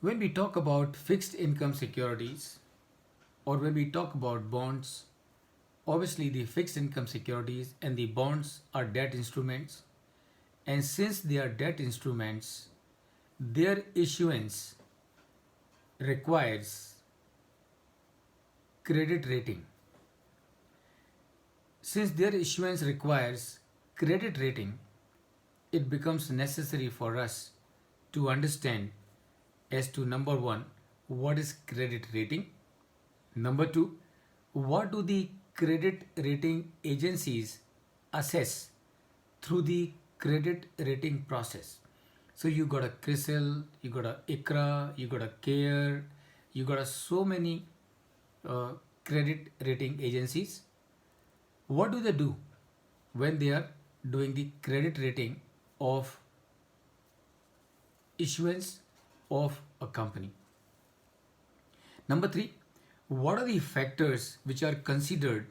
When we talk about fixed income securities or when we talk about bonds, obviously the fixed income securities and the bonds are debt instruments. And since they are debt instruments, their issuance requires credit rating. Since their issuance requires credit rating, it becomes necessary for us to understand as to number one, what is credit rating? Number two, what do the credit rating agencies assess through the credit rating process? So you got a CRISIL, you got a ICRA, you got a CARE, you got so many uh, credit rating agencies. What do they do when they are doing the credit rating of issuance of a company? Number three, what are the factors which are considered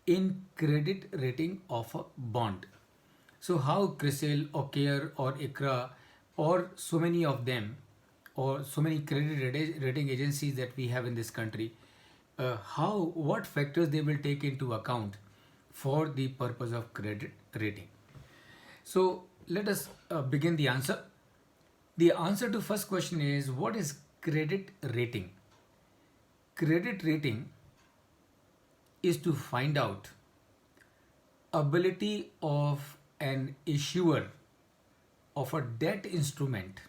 in credit rating of a bond? So how CRISIL or CARE or ICRA or so many of them or so many rating agencies that we have in this country, what factors they will take into account for the purpose of credit rating? So let us begin the answer. The answer to first question is, what is credit rating? Credit rating is to find out ability of an issuer of a debt instrument,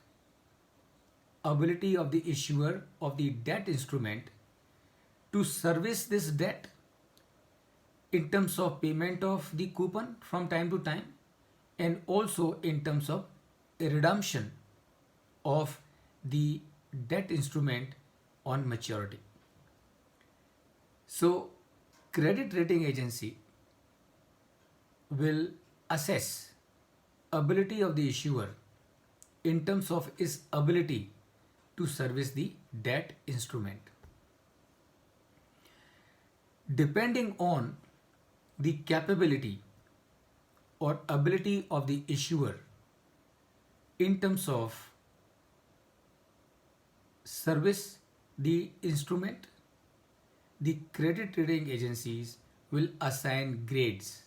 ability of the issuer of the debt instrument to service this debt in terms of payment of the coupon from time to time, and also in terms of redemption of the debt instrument on maturity. So credit rating agency will assess ability of the issuer in terms of its ability to service the debt instrument. Depending on the capability or ability of the issuer in terms of service the instrument, the credit rating agencies will assign grades: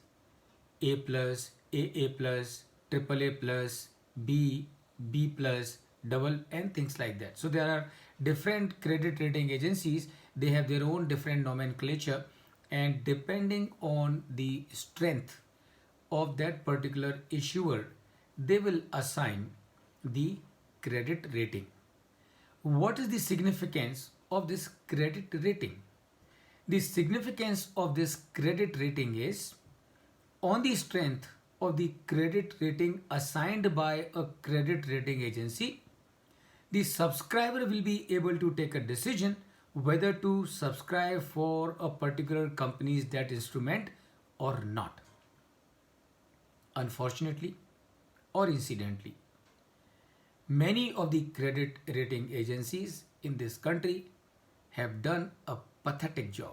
A plus, AA plus, triple A plus, B, B plus, double, and things like that. So there are different credit rating agencies. They have their own different nomenclature, and depending on the strength of that particular issuer, they will assign the credit rating. What is the significance of this credit rating? The significance of this credit rating is, on the strength of the credit rating assigned by a credit rating agency, the subscriber will be able to take a decision whether to subscribe for a particular company's debt instrument or not. Unfortunately or incidentally, many of the credit rating agencies in this country have done a pathetic job.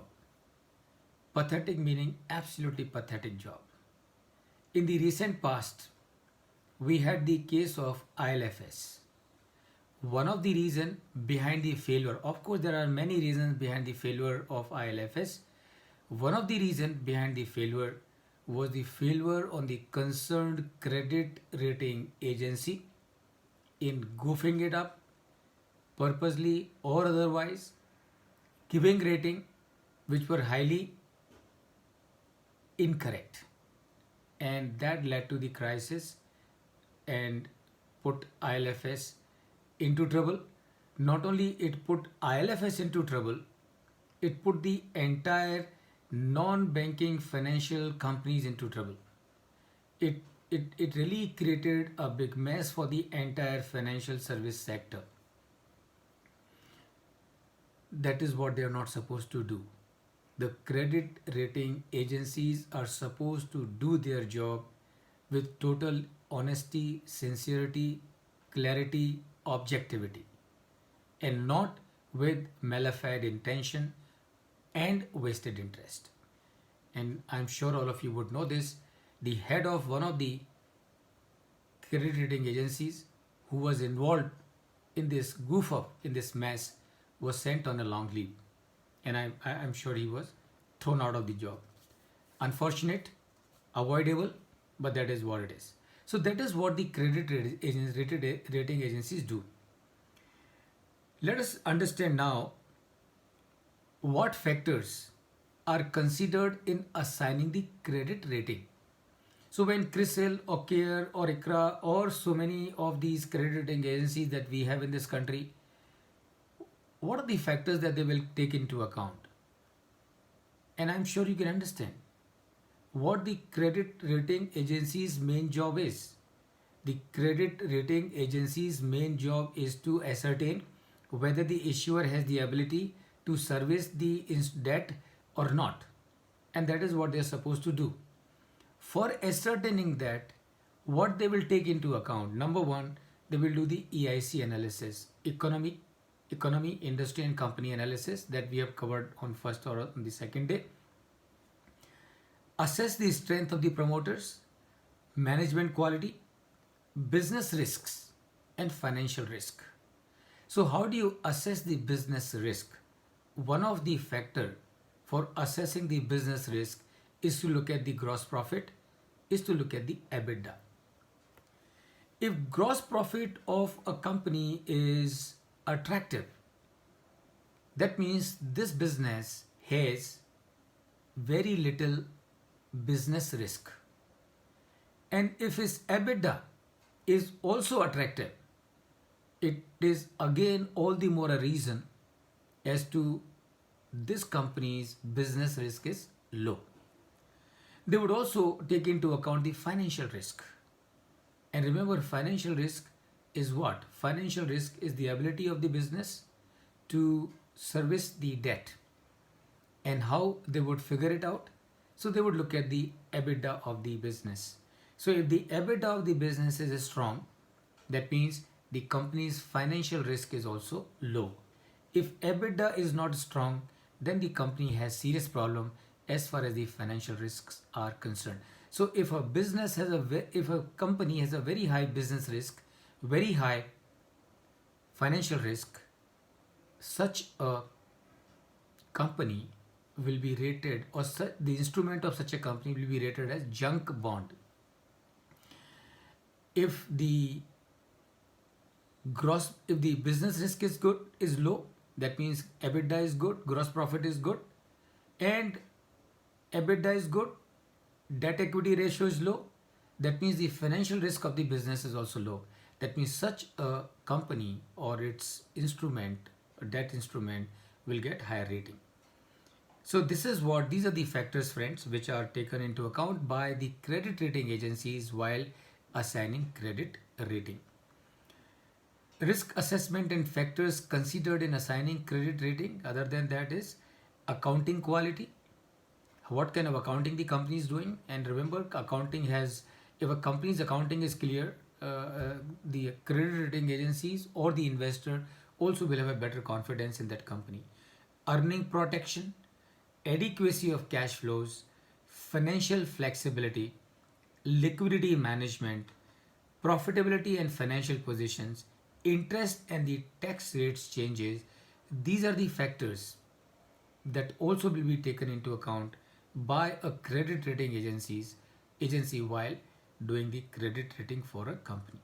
Pathetic meaning absolutely pathetic job. In the recent past, we had the case of ILFS. One of the reasons behind the failure, of course there are many reasons behind the failure of ILFS. One of the reasons behind the failure was the failure on the concerned credit rating agency in goofing it up purposely or otherwise, giving rating which were highly incorrect, and that led to the crisis and put ILFS into trouble. Not only it put ILFS into trouble, it put the entire non-banking financial companies into trouble. It really created a big mess for the entire financial service sector. That is what they are not supposed to do. The credit rating agencies are supposed to do their job with total honesty, sincerity, clarity, objectivity, and not with malafide intention and wasted interest. And I'm sure all of you would know this. The head of one of the credit rating agencies who was involved in this goof up, in this mess, was sent on a long leave. And I'm sure he was thrown out of the job. Unfortunate, avoidable, but that is what it is. So that is what the rating agencies do. Let us understand now what factors are considered in assigning the credit rating. So when CRISIL or CARE or ICRA or so many of these credit rating agencies that we have in this country, what are the factors that they will take into account? And I'm sure you can understand what the credit rating agency's main job is. The credit rating agency's main job is to ascertain whether the issuer has the ability to service the debt or not. And that is what they are supposed to do. For ascertaining that, what they will take into account, number one, they will do the EIC analysis, economy, industry and company analysis that we have covered on first or on the second day. Assess the strength of the promoters, management quality, business risks and financial risk. So how do you assess the business risk? One of the factor for assessing the business risk is to look at the gross profit, is to look at the EBITDA. If gross profit of a company is attractive, that means this business has very little business risk. And if its EBITDA is also attractive, it is again all the more a reason as to this company's business risk is low. They would also take into account the financial risk. And remember, financial risk is what? Financial risk is the ability of the business to service the debt. And how they would figure it out? So they would look at the EBITDA of the business. So if the EBITDA of the business is strong, that means the company's financial risk is also low. If EBITDA is not strong, then the company has serious problem as far as the financial risks are concerned. So if a business has if a company has a very high business risk, very high financial risk, such a company will be rated, or the instrument of such a company will be rated as junk bond. If the business risk is low, that means EBITDA is good, gross profit is good, and EBITDA is good, debt equity ratio is low, that means the financial risk of the business is also low. That means such a company or its instrument, debt instrument, will get higher rating. So these are the factors, friends, which are taken into account by the credit rating agencies while assigning credit rating. Risk assessment and factors considered in assigning credit rating other than that is accounting quality. What kind of accounting the company is doing? And remember, if a company's accounting is clear, the credit rating agencies or the investor also will have a better confidence in that company. Earning protection, adequacy of cash flows, financial flexibility, liquidity management, profitability and financial positions, interest and the tax rates changes. These are the factors that also will be taken into account by a credit rating agency while doing the credit rating for a company.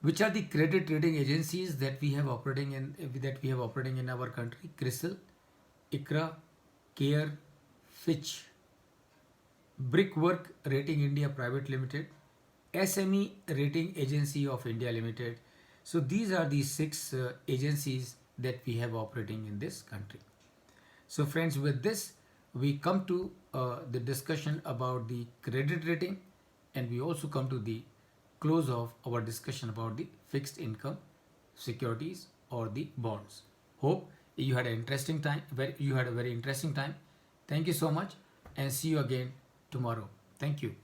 Which are the credit rating agencies that we have operating in our country? CRISIL, ICRA, CARE, Fitch, Brickwork Rating India Private Limited, SME Rating Agency of India Limited. So these are the 6 agencies that we have operating in this country. So friends, with this we come to the discussion about the credit rating, and we also come to the close of our discussion about the fixed income securities or the bonds. Hope you had an interesting time. You had a very interesting time. Thank you so much, and see you again tomorrow. Thank you.